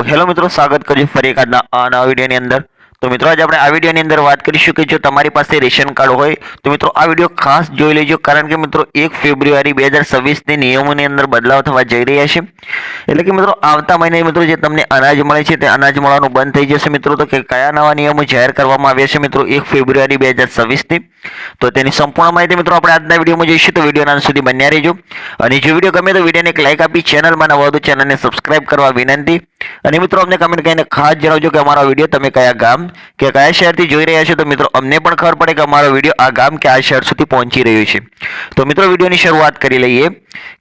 તો હેલો મિત્રો, સ્વાગત કરજો ફરી એક આજના નવા વિડીયોની અંદર। તો મિત્રો આજે આપણે આ વિડીયોની અંદર વાત કરીશું કે જો તમારી પાસે રેશન કાર્ડ હોય તો મિત્રો આ વિડીયો ખાસ જોઈ લેજો, કારણ કે મિત્રો 1 ફેબ્રુઆરી 2026 ની નિયમોની અંદર બદલાવ થવા જઈ રહ્યા છે। એટલે કે મિત્રો આવતા મહિને મિત્રો જે તમને અનાજ મળે છે તે અનાજ મળવાનું બંધ થઈ જશે મિત્રો। તો કે કયા નવા નિયમો જાહેર કરવામાં આવ્યા છે મિત્રો 1 ફેબ્રુઆરી 2026 ની, તો તેની સંપૂર્ણ માહિતી મિત્રો આપણે આજના વિડીયોમાં જોઈશું। તો વિડીયોના અંત સુધી બન્યા રહેજો અને જો વિડીયો ગમે તો વિડીયોને એક લાઈક આપી ચેનલમાં નવા હોય તો ચેનલને સબસ્ક્રાઇબ કરવા વિનંતી। અને મિત્રો અમને કમેન્ટ કરીને ખાસ જણાવજો કે અમારો વિડીયો તમે કયા ગામ કે કયા શહેરથી જોઈ રહ્યા છો, તો મિત્રો અમને પણ ખબર પડે કે અમારો વિડીયો આ ગામ કે આ શહેર સુધી પહોંચી રહ્યો છે। તો મિત્રો વિડીયોની શરૂઆત કરી લઈએ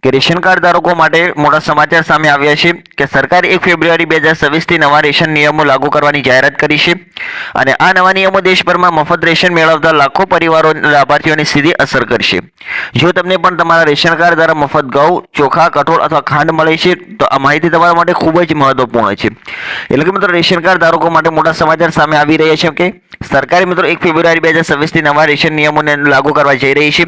કે રેશન કાર્ડ ધારકો માટે મોટા સમાચાર સામે આવ્યા છે કે સરકારે 1 ફેબ્રુઆરી 2026 થી નવા રેશન નિયમો લાગુ કરવાની જાહેરાત કરી છે અને આ નવા નિયમો દેશભરમાં મફત રેશન મેળવતા લાખો પરિવારો લાભાર્થીઓને સીધી અસર કરશે। જો તમને પણ તમારા રેશન કાર્ડ દ્વારા મફત ઘઉં, ચોખા, કઠોળ અથવા ખાંડ મળે છે તો આ માહિતી તમારા માટે ખૂબ જ મહત્વપૂર્ણ છે। એટલે કે મિત્રો રેશન કાર્ડ ધારકો માટે મોટા સમાચાર સામે આવી રહ્યા છે કે સરકારે મિત્રો 1 ફેબ્રુઆરી 2026 થી નવા રેશન નિયમોને લાગુ કરવા જઈ રહી છે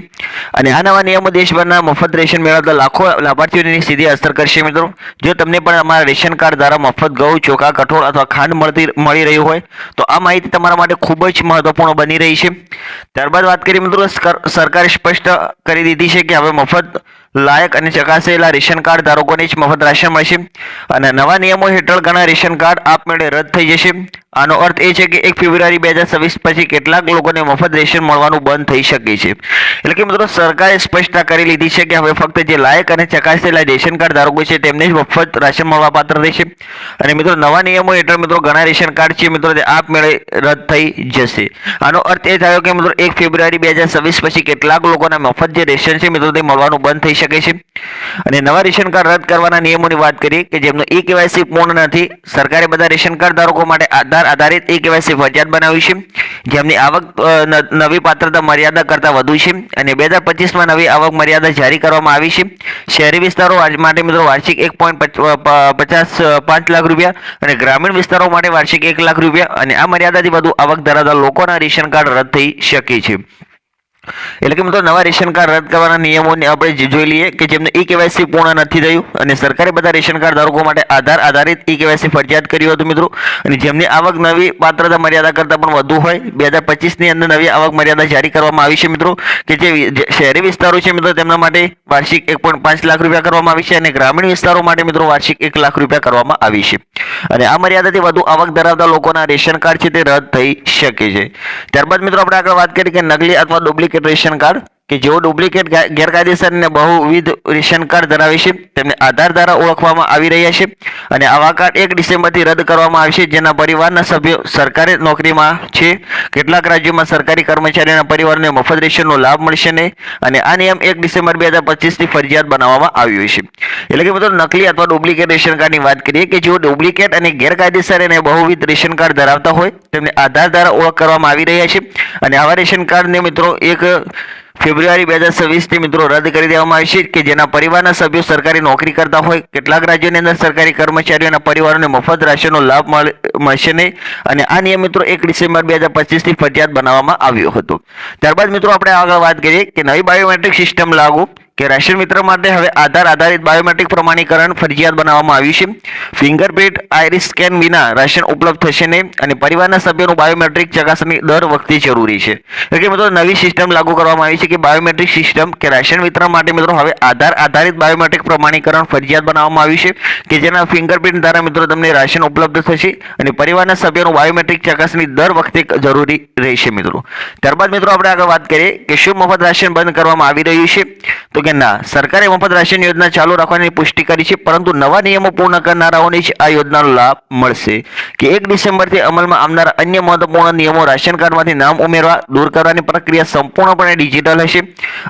અને આ નવા નિયમો દેશભરના મફત રેશન મેળવતા લાખો લાભાર્થીઓની સીધી અસર કરશે। મિત્રો જો તમને પણ તમારા રેશન કાર્ડ દ્વારા મફત ઘઉં, ચોખા, કઠોળ અથવા ખાંડ મળી રહ્યું હોય તો આ માહિતી તમારા માટે ખૂબ જ મહત્વપૂર્ણ બની રહી છે। ત્યારબાદ વાત કરીએ મિત્રો, સરકારે સ્પષ્ટ કરી દીધી છે કે હવે મફત લાયક અને ચકાસાયેલા રેશન કાર્ડ ધારકોને જ મફત રાશન મળશે અને નવા નિયમો હેઠળ ઘણા રેશન કાર્ડ આપમેળે રદ થઈ જશે। આનો અર્થ એ છે કે 1 ફેબ્રુઆરી 2026 પછી કેટલાક લોકોને મફત રેશન મળવાનું બંધ થઈ શકે છે। એટલે કે મિત્રો સરકારે સ્પષ્ટતા કરી લીધી છે કે હવે ફક્ત જે લાયક અને ચકાસાયેલા રેશન કાર્ડ ધારકો છે તેમને જ મફત રાશન મળવા પાત્ર રહેશે અને મિત્રો નવા નિયમો હેઠળ મિત્રો ઘણા રેશન કાર્ડ છે મિત્રો તે આપમેળે રદ થઈ જશે। આનો અર્થ એ થયો કે મિત્રો 1 ફેબ્રુઆરી 2026 પછી કેટલાક લોકોને મફત જે રેશન છે મિત્રો તે મળવાનું બંધ થઈ શકે છે। અને નવા રેશન કાર્ડ રદ કરવાના નિયમોની વાત કરીએ કે જેમનો કેવાયસી પૂર્ણ નથી, સરકારે બધા રેશન કાર્ડ ધારકો માટે આધાર આધારિત કેવાયસી ફરજિયાત બનાવી છે, જેમની આવક નવી પાત્રતા મર્યાદા કરતા વધુ છે અને 2025 માં નવી આવક મર્યાદા જારી કરવામાં આવી છે। શહેરી વિસ્તારો માટે મિત્રો વાર્ષિક 1.5 લાખ રૂપિયા અને ગ્રામીણ વિસ્તારો માટે વાર્ષિક 1 લાખ રૂપિયા અને આ મર્યાદાથી વધુ આવક ધરાવતા લોકોના રેશન કાર્ડ રદ થઈ શકે છે। એટલે કે મિત્રો નવા રેશન કાર્ડ રદ કરવાના નિયમોને આપણે જોઈ લઈએ કે જેમને કેવાયસી પૂર્ણ નથી થયું અને સરકારે બધા રેશન કાર્ડ ધારકો માટે આધાર આધારિત કેવાયસી ફરજિયાત કર્યું હતું મિત્રો, અને જેમની આવક નવી પાત્રતા મર્યાદા કરતાં પણ વધુ હોય 2025 ની અંદર નવી આવક મર્યાદા જારી કરવામાં આવી છે મિત્રો, કે જે શહેરી વિસ્તારો છે મિત્રો તેમના માટે વાર્ષિક 1.5 લાખ રૂપિયા કરવામાં આવી છે અને ગ્રામીણ વિસ્તારો માટે મિત્રો વાર્ષિક 1 લાખ રૂપિયા કરવામાં આવી છે અને આ મર્યાદાથી વધુ આવક ધરાવતા લોકોના રેશન કાર્ડ છે તે રદ થઈ શકે છે। ત્યારબાદ મિત્રો આપણે આગળ વાત કરીએ કે નકલી અથવા ડુપ્લિકેટ રેશન કાર્ડ કે જેઓ ડુપ્લિકેટ ગેરકાયદેસર અને બહુવિધ રેશન કાર્ડ ધરાવે છે તેમને આધાર દ્વારા ઓળખવામાં આવી રહ્યા છે અને આવા કાર્ડ 1 ડિસેમ્બરથી રદ કરવામાં આવશે, જેના પરિવારના સભ્યો સરકારી નોકરીમાં છે। કેટલાક રાજ્યોમાં સરકારી કર્મચારીઓના પરિવારને મફત રેશનનો લાભ મળશે નહીં અને આ નિયમ 1 ડિસેમ્બર 2025 થી ફરજિયાત બનાવવામાં આવ્યો છે। એટલે કે મિત્રો નકલી અથવા ડુપ્લિકેટ રેશન કાર્ડની વાત કરીએ કે જેઓ ડુપ્લિકેટ અને ગેરકાયદેસર અને બહુવિધ રેશન કાર્ડ ધરાવતા હોય તેમને આધાર દ્વારા ઓળખ કરવામાં આવી રહ્યા છે અને આવા રેશન કાર્ડને મિત્રો 1 ફેબ્રુઆરી 2026 થી મિત્રો રદ કરી દેવામાં આવશે કે જેના પરિવારના સભ્યો સરકારી નોકરી કરતા હોય। કેટલાક રાજ્યોની અંદર સરકારી કર્મચારીઓના પરિવારોને મફત રાશનનો લાભ મળશે નહીં અને આ નિયમ મિત્રો 1 ડિસેમ્બર 2025 થી ફરજિયાત બનાવવામાં આવ્યો હતો। ત્યારબાદ મિત્રો આપણે આગળ વાત કરીએ કે નવી બાયોમેટ્રિક સિસ્ટમ લાગુ કે રાશન મિત્ર માટે હવે આધાર આધારિત બાયોમેટ્રિક પ્રમાણીકરણ ફરજિયાત બનાવવામાં આવ્યું છે। ફિંગરપ્રિન્ટ આઈરિસ સ્કેન વિના રાશન ઉપલબ્ધ થશે નહીં અને પરિવારના સભ્યોનું બાયોમેટ્રિક ચકાસણી દર વખતે જરૂરી છે। એટલે કે મિત્રો નવી સિસ્ટમ લાગુ કરવામાં આવી છે કે બાયોમેટ્રિક સિસ્ટમ કે રાશન વિતરણ માટે મિત્રો હવે આધાર આધારિત બાયોમેટ્રિક પ્રમાણીકરણ ફરજિયાત બનાવવામાં આવ્યું છે કે જેના ફિંગરપ્રિન્ટ દ્વારા મિત્રો તમને રાશન ઉપલબ્ધ થશે અને પરિવારના સભ્યોનું બાયોમેટ્રિક ચકાસણી દર વખતે જરૂરી રહેશે મિત્રો। ત્યારબાદ મિત્રો આપણે આગળ વાત કરીએ કે શું મફત રાશન બંધ કરવામાં આવી રહ્યું છે, તો કે ના, સરકારે મફત રાશન યોજના ચાલુ રાખવાની પુષ્ટિ કરી છે, પરંતુ નવા નિયમો પૂર્ણ કરનારાઓને જ આ યોજનાનો લાભ મળશે। કે 1 ડિસેમ્બરથી અમલમાં આવનારા અન્ય મહત્વપૂર્ણ નિયમો રાશન કાર્ડમાંથી નામ ઉમેરવા દૂર કરવાની પ્રક્રિયા સંપૂર્ણપણે ડિજિટલ હશે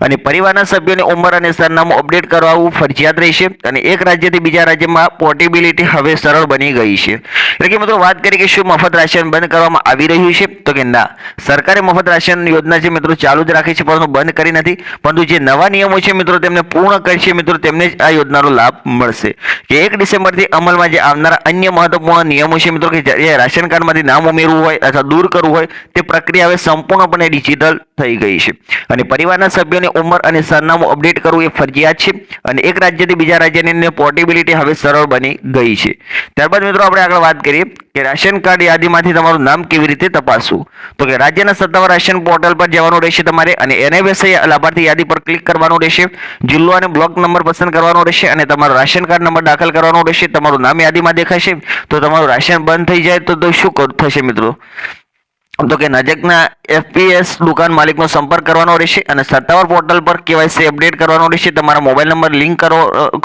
અને પરિવારના સભ્યોની ઉંમર અને સરનામું અપડેટ કરાવવું ફરજિયાત રહેશે અને એક રાજ્યથી બીજા રાજ્યમાં પોર્ટેબિલિટી હવે સરળ બની ગઈ છે। એટલે કે મિત્રો વાત કરીએ કે શું મફત રાશન બંધ કરવામાં આવી રહ્યું છે, તો કે ના, સરકારે મફત રાશન યોજના છે મિત્રો ચાલુ જ રાખી છે પરંતુ બંધ કરી નથી, પરંતુ જે નવા નિયમો છે મિત્રો તેમને પૂર્ણ કરશે મિત્રો તેમને જ આ યોજનાનો લાભ મળશે. કે 1 ડિસેમ્બરથી અમલમાં જે આવનારા અન્ય મહત્વપૂર્ણ નિયમો છે મિત્રો કે જે રાશન કાર્ડમાંથી નામ ઉમેરવું હોય અથવા દૂર કરવું હોય તે પ્રક્રિયા હવે સંપૂર્ણપણે ડિજિટલ થઈ ગઈ છે. અને પરિવારના સભ્યોની ઉંમર અને સરનામું અપડેટ કરવું એ ફરજિયાત છે. અને એક રાજ્યથી બીજા રાજ્યની પોર્ટેબિલિટી હવે સરળ બની ગઈ છે. ત્યારબાદ મિત્રો આપણે આગળ વાત કરીએ કે રાશન કાર્ડ યાદીમાંથી તમારું નામ કેવી રીતે તપાસવું. તો કે રાજ્યના સત્તાવાર રાશન પોર્ટલ પર જવાનું રહેશે તમારે અને NFSI લાભાર્થી યાદી પર ક્લિક કરવાનું રહેશે. જિલ્લો અને બ્લોક નંબર પસંદ કરવાનો રહેશે અને તમારો રાશન કાર્ડ નંબર દાખલ કરવાનો રહેશે. તમારું નામ યાદીમાં દેખાશે તો તમારું રાશન બંધ થઈ જાય તો શું થશે મિત્રો? તો કે નજીકના FPS દુકાન માલિકનો સંપર્ક કરવાનો રહેશે અને સત્તાવાર પોર્ટલ પર KYC અપડેટ કરવાનો રહેશે. તમારા મોબાઈલ નંબર લિંક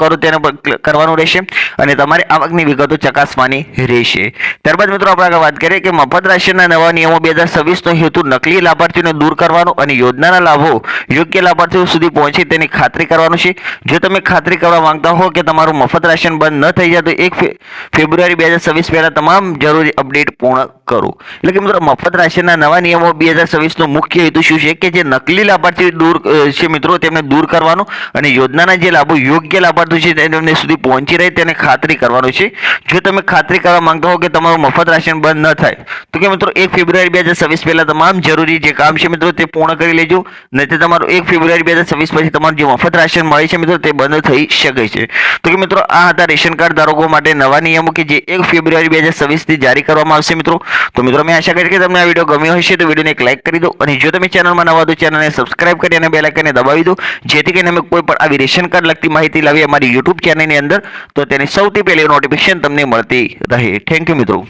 કરો તેને પર કરવાનું રહેશે અને તમારે આવકની વિગતો ચકાસવાની રહેશે. ત્યારબાદ મિત્રો આપણે આગળ વાત કરીએ કે મફત રાશનના નવા નિયમો 2026નો હેતુ નકલી લાભાર્થીઓને દૂર કરવાનો અને યોજનાના લાભો યોગ્ય લાભાર્થીઓ સુધી પહોંચે તેની ખાતરી કરવાનું છે. જો તમે ખાતરી કરવા માંગતા હો કે તમારું મફત રાશન બંધ ન થઈ જાય તો 1 ફેબ્રુઆરી 2026 પહેલા તમામ જરૂરી અપડેટ પૂર્ણ કરો. એટલે કે મિત્રો મફત રાશનના નવા નિયમો 2026નો મુખ્ય હેતુ શું છે કે જે નકલી લાભાર્થી દૂર છે મિત્રો તેમને દૂર કરવાનો અને યોજનાના જે લાભો યોગ્ય લાભાર્થીઓ છે તેમને સુધી પહોંચી રહે તેને ખાતરી કરવાનું છે. જો તમે ખાતરી કરવા માંગતા હો કે તમારું મફત રાશન બંધ ન થાય તો કે મિત્રો 1 ફેબ્રુઆરી 2026 પહેલા તમામ જરૂરી જે કામ છે મિત્રો તે પૂર્ણ કરી લેજો. નહીં તમારું 1 ફેબ્રુઆરી 2026 પછી તમારું જે મફત રાશન મળે છે મિત્રો તે બંધ થઈ શકે છે. તો કે મિત્રો આ હતા રેશન કાર્ડ ધારકો માટે નવા નિયમો કે જે 1 ફેબ્રુઆરી 2026 થી જારી કરવામાં આવશે મિત્રો. તો મિત્રો મેં આશા કરી કે તમને આ વિડીયો ગમ્યો હશે તો વિડીયોને એક લાઈક કરી દો અને જો તમે ચેનલમાં નવા તો ચેનલને સબસ્ક્રાઇબ કરી અને બેલ આઇકનને દબાવી દો જેથી કરીને અમે કોઈ પણ આવી રેશન કાર્ડ લગતી માહિતી લાવી અમારી YouTube ચેનલની અંદર તો તેની સૌથી પહેલી નોટિફિકેશન તમને મળતી રહે. થેન્ક યુ મિત્રો.